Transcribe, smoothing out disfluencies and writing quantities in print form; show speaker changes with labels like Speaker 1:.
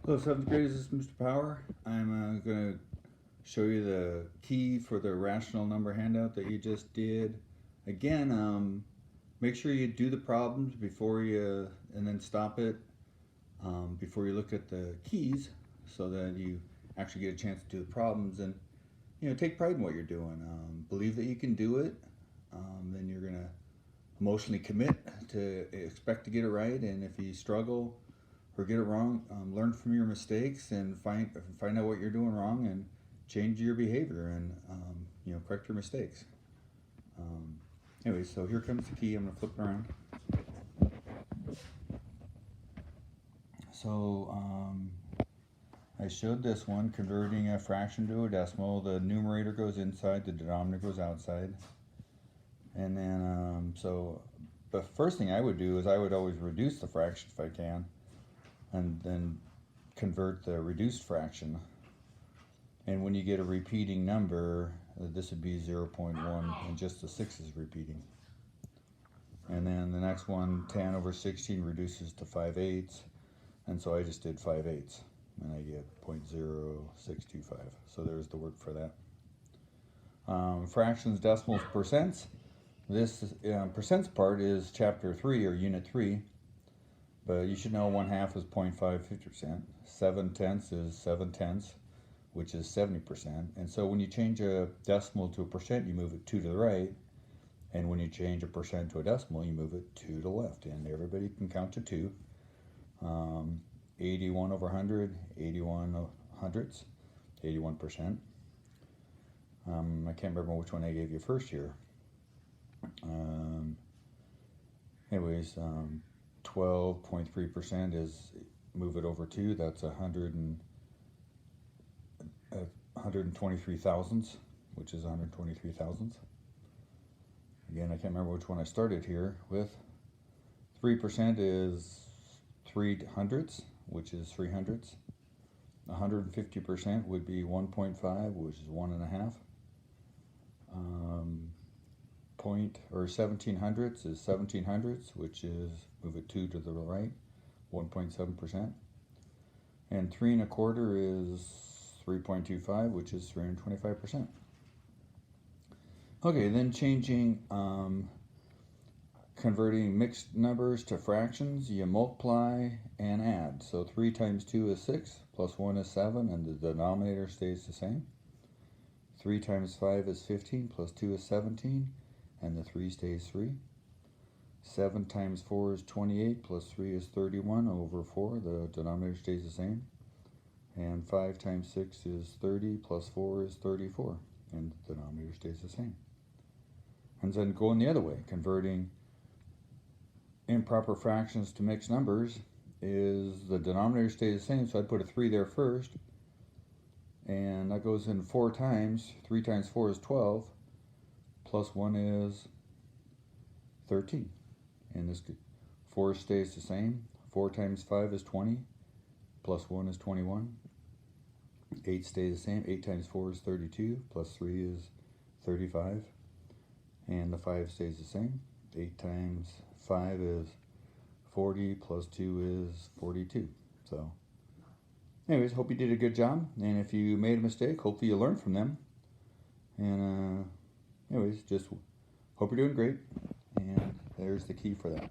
Speaker 1: Hello, 7th graders, this is Mr. Power. I'm going to show you the key for the rational number handout that you just did. Again, make sure you do the problems before you, and then stop it before you look at the keys so that you actually get a chance to do the problems and, take pride in what you're doing. Believe that you can do it. Then you're going to emotionally commit to expect to get it right, and if you struggle or get it wrong, learn from your mistakes and find out what you're doing wrong and change your behavior and correct your mistakes. Anyway, so here comes the key. I'm gonna flip it around. So I showed this one, converting a fraction to a decimal. The numerator goes inside, the denominator goes outside. And then, so the first thing I would do is I would always reduce the fraction if I can, and then convert the reduced fraction. And when you get a repeating number, this would be 0.1, and just the 6 is repeating. And then the next one, 10 over 16 reduces to 5/8, and so I just did 5/8, and I get 0.0625. So there's the word for that. Fractions, decimals, percents. This percents part is chapter 3 or unit 3. But you should know 1/2 is 0.550%. 7/10 is 7/10, which is 70%. And so when you change a decimal to a percent, you move it 2 to the right. And when you change a percent to a decimal, you move it 2 to the left. And everybody can count to 2. 81 over 100, 81 hundredths, 81%. I can't remember which one I gave you first here. Anyways, 12.3% is, move it over 2, that's 123 thousandths, which is 123 thousandths. Again, I can't remember which one I started here with. 3% is 3 hundredths, which is 3 hundredths. 150% would be 1.5, which is 1.5. 17 hundredths is 17 hundredths, which is, move it 2 to the right, 1.7%. And 3 1/4 is 3.25, which is 325%. Okay, then changing, converting mixed numbers to fractions, you multiply and add. So 3 times 2 is 6, plus 1 is 7, and the denominator stays the same. 3 times 5 is 15, plus 2 is 17, and the 3 stays 3. 7 times 4 is 28, plus 3 is 31 over 4, the denominator stays the same. And 5 times 6 is 30, plus 4 is 34, and the denominator stays the same. And then going the other way, converting improper fractions to mixed numbers, is the denominator stays the same, so I'd put a 3 there first, and that goes in 4 times. 3 times 4 is 12, plus 1 is 13. And this 4 stays the same. 4 times 5 is 20, plus 1 is 21. 8 stays the same. 8 times 4 is 32, plus 3 is 35. And the 5 stays the same. 8 times 5 is 40, plus 2 is 42. So anyways, hope you did a good job, and if you made a mistake, hopefully you learned from them. And anyways, just hope you're doing great, and there's the key for that.